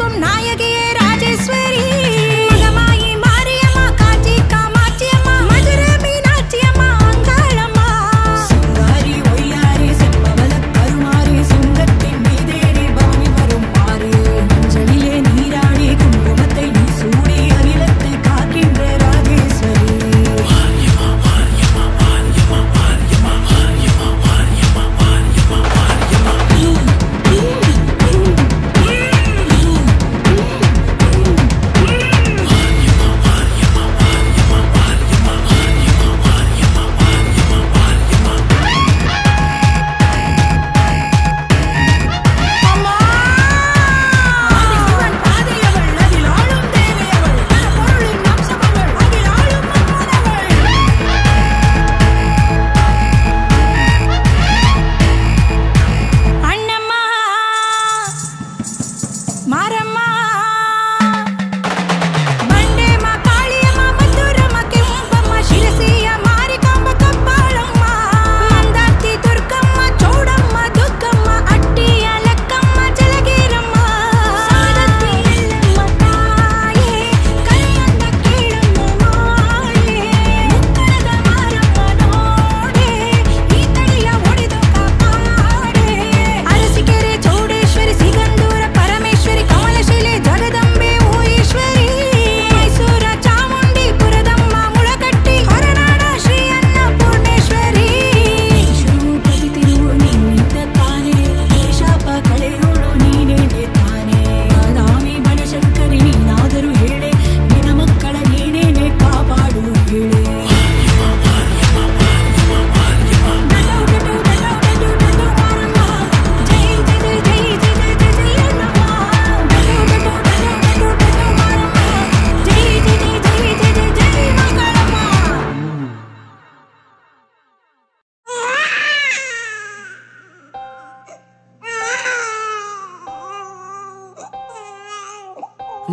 கொடுக்கும் நாயகியே ராஜேஸ்வரி மகமாயி மாரியம்மா காஞ்சி காமாட்சி அம்மா மதுரை மீனாட்சி அம்மா அங்காளம்மா சுங்காரி ஒய்யாரி செம்பவள கருமாரி சுங்கத்தின் மீதேறி பவனி வரும் பாரு அஞ்சலிலே நீராடி குங்குமத்தை நீ சூடி அகிலத்தை காக்கின்ற ராஜேஸ்வரி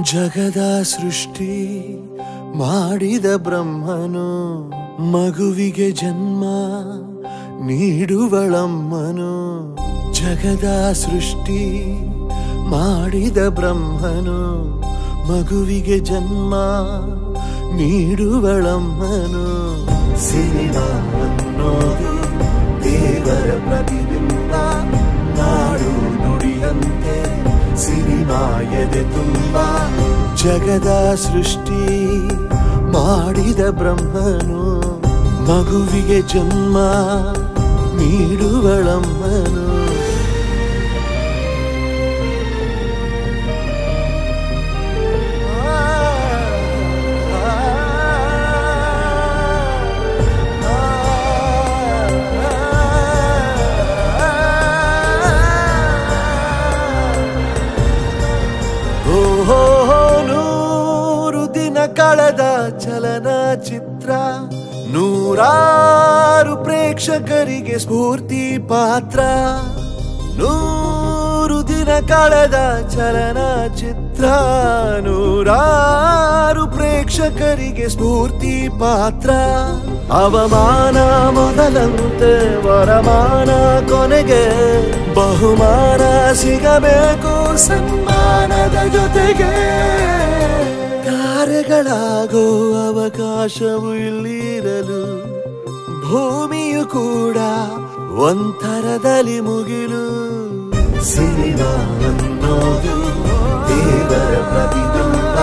ಜಗದ ಸೃಷ್ಟಿ ಮಾಡಿದ ಬ್ರಹ್ಮನು ಮಗುವಿಗೆ ಜನ್ಮ ನೀಡುವಳಮ್ಮನು ಜಗದ ಸೃಷ್ಟಿ ಮಾಡಿದ ಬ್ರಹ್ಮನು ಮಗುವಿಗೆ ಜನ್ಮ ನೀಡುವಳಮ್ಮನು ಸಿನಿಮಾ ಅನ್ನೋದು ದೇವರ ಪ್ರತಿಬಿಂಬ ನಾಡು ನುಡಿಯಂತೆ ಸಿನಿಮಾ ಎದೆ ತುಂಬ ಜಗದ ಸೃಷ್ಟಿ ಮಾಡಿದ ಬ್ರಹ್ಮನು ಮಗುವಿಗೆ ಜನ್ಮ ನೀಡುವಳಮ್ಮನು ಕಳೆದ ಚಲನಚಿತ್ರ ನೂರಾರು ಪ್ರೇಕ್ಷಕರಿಗೆ ಸ್ಫೂರ್ತಿ ಪಾತ್ರ 100 ದಿನ ಕಳೆದ ಚಲನಚಿತ್ರ ನೂರಾರು ಪ್ರೇಕ್ಷಕರಿಗೆ ಸ್ಫೂರ್ತಿ ಪಾತ್ರ ಅವಮಾನ ಮೊದಲಂತೆ ವರಮಾನ ಕೊನೆಗೆ ಬಹುಮಾನ ಸಿಗಬೇಕು ಸನ್ಮಾನದ ಜೊತೆಗೆ ತಾರೆಗಳಾಗೋ ಅವಕಾಶವು ಇಲ್ಲಿರಲು ಭೂಮಿಯು ಕೂಡ ಒಂಥರದಲ್ಲಿ ಮುಗಿಲು ಸಿನಿಮಾ ಅನ್ನೋದು ದೇವರ ಪ್ರತಿಬಿಂಬ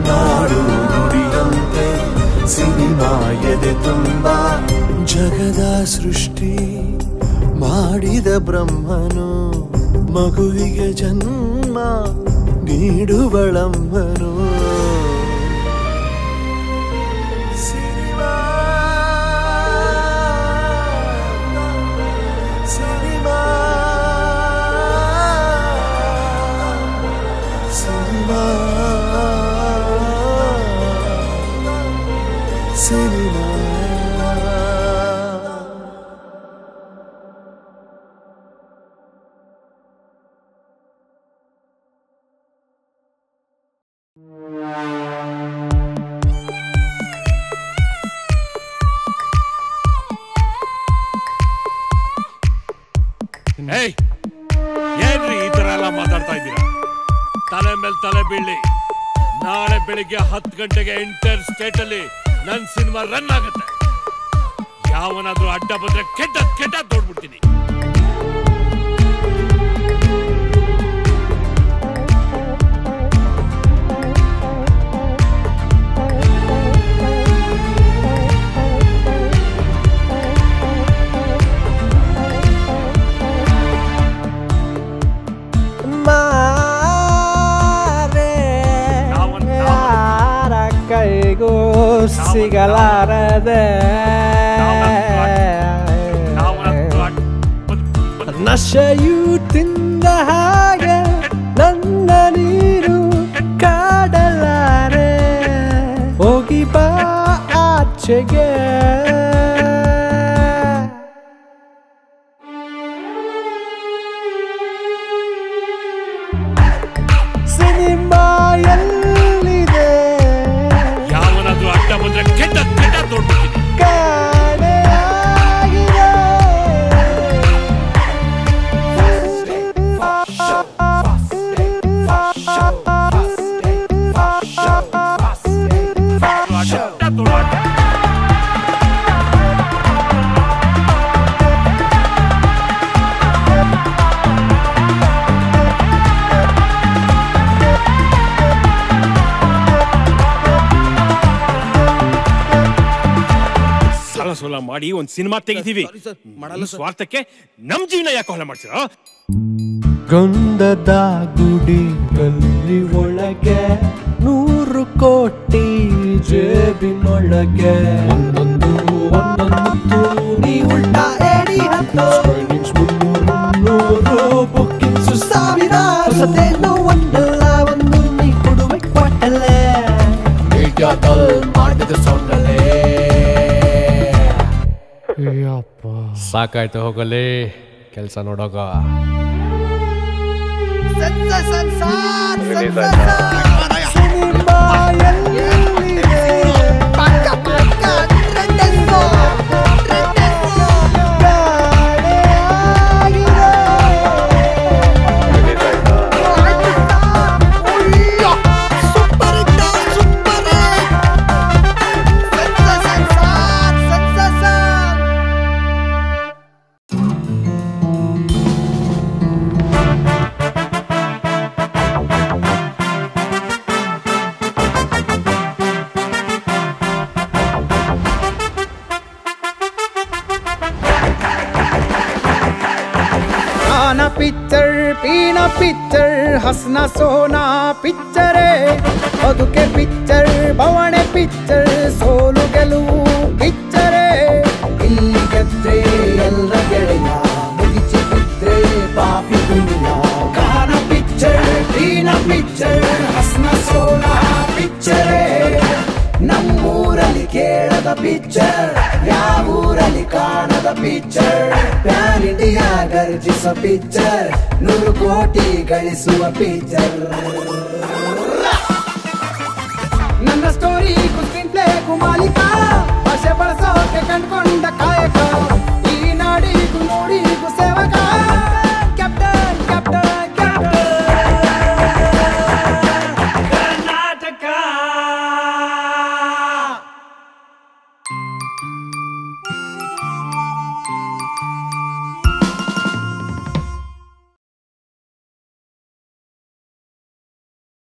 ನಾಡು ನುಡಿಯಂತೆ ಸಿನಿಮಾ ಎದೆ ತುಂಬ ಜಗದ ಸೃಷ್ಟಿ ಮಾಡಿದ ಬ್ರಹ್ಮನು ಮಗುವಿಗೆ ಜನ್ಮ ನೀಡುವಳಮ್ಮನು ಏನ್ರಿ ಈ ತರ ಎಲ್ಲ ಮಾತಾಡ್ತಾ ಇದ್ದೀರಾ? ತಲೆ ಮೇಲೆ ತಲೆ ಬೀಳಿ. ನಾಳೆ ಬೆಳಿಗ್ಗೆ 10 ಗಂಟೆಗೆ ಇಂಟರ್ ಸ್ಟೇಟ್ ಅಲ್ಲಿ ನನ್ ಸಿನಿಮಾ ರನ್ ಆಗುತ್ತೆ. ಯಾವನಾದ್ರೂ ಅಡ್ಡ ಬಂದ್ರೆ ಕೆಟ್ಟ ತೋಡ್ಬಿಡ್ತೀನಿ. ಸಿಗಲಾರದೆ ನಶೆಯು ತಿಂದ ಹಾಗೆ ನನ್ನ ನೀರು ಕಾಡಲಾರೆ. ಹೋಗಿ ಬಾ ಆಚೆಗೆ. ಸಿನಿಮಾ ಎಲ್ಲಿದೆ? ಯಾವನಾದ್ರೂ ಅಡ್ಡ ಬಂದ್ರೆ ಕೆಟ್ಟ ತೋಡ್ಬಿಡ್ತೀನಿ. ಸೋಲ ಮಾಡಿ ಒಂದ್ ಸಿನಿಮಾ ತೆಗಿತೀವಿ. ಸ್ವಾರ್ಥಕ್ಕೆ ನಮ್ ಜೀವನ ಯಾಕೆ ಹೊಲ ಮಾಡ್ತೀರಾ? ಗಂಧದ ಗುಡಿಗಲ್ಲಿ ಒಳಗೆ 100 ಕೋಟಿ ಜೇಬಿನೊಳಗೆ ಒಂದೊಂದು ನೀ ಉಲ್ಟಾ ಏಡಿ ಹತ್ತು ಬುಕ್ಕಿಂಗ್ಸ್ 1000 ಸತೇನೋ ಒಂದಲ್ಲ ಒಂದು ನೀ ಕೊಡುವೆ ಕೊಟ್ಟಲೆ ಮೀಡಿಯಾದಲ್ಲಿ ಮಾಡಿದ ಸೌಂಡಲ್ಲೇ. ಸಾಕಾಯ್ತು, ಹೋಗಲಿ ಕೆಲಸ ನೋಡೋಗ. पिक्चर पीना पिक्चर हंसना सोना पिक्चर बदुके पिक्चर बवणे पिक्चर सोलु गेलुवु पिक्चर इल्ली ಗೆದ್ರೆ ಎಲ್ಲ ಗೆಳೆಯ ಮುಗಿಸಿ ಬಿದ್ರೆ ಪಾಪಿ ದುನಿಯ ಕಾನ ಪಿಕ್ಚರ್ ಪೀನಾ ಪಿಕ್ಚರ್ ಹಸ್ನ ಸೋನಾ ಪಿಕ್ಚರ್ ನಮ್ಮೂರಲ್ಲಿ ಕೇಳದ ಪಿಕ್ಚರ್ ಯಾವೂರಲ್ಲಿ ಕಾಣದ ಪಿಕ್ಚರ್ ಪ್ಯಾನ್ ಇಂಡಿಯಾ ಗರ್ಜಿಸುವ ಪಿಕ್ಚರ್ 100 ಕೋಟಿ ಗಳಿಸುವ ಪಿಕ್ಚರ್ ನನ್ನ ಸ್ಟೋರಿ ಸ್ಕ್ರೀನ್ ಪ್ಲೇ ಮಾಲೀಕ ಭಾಷೆ ಬಳಸೋಕೆ ಕಂಡ್ಕೊಂಡ ಕಾಯಕ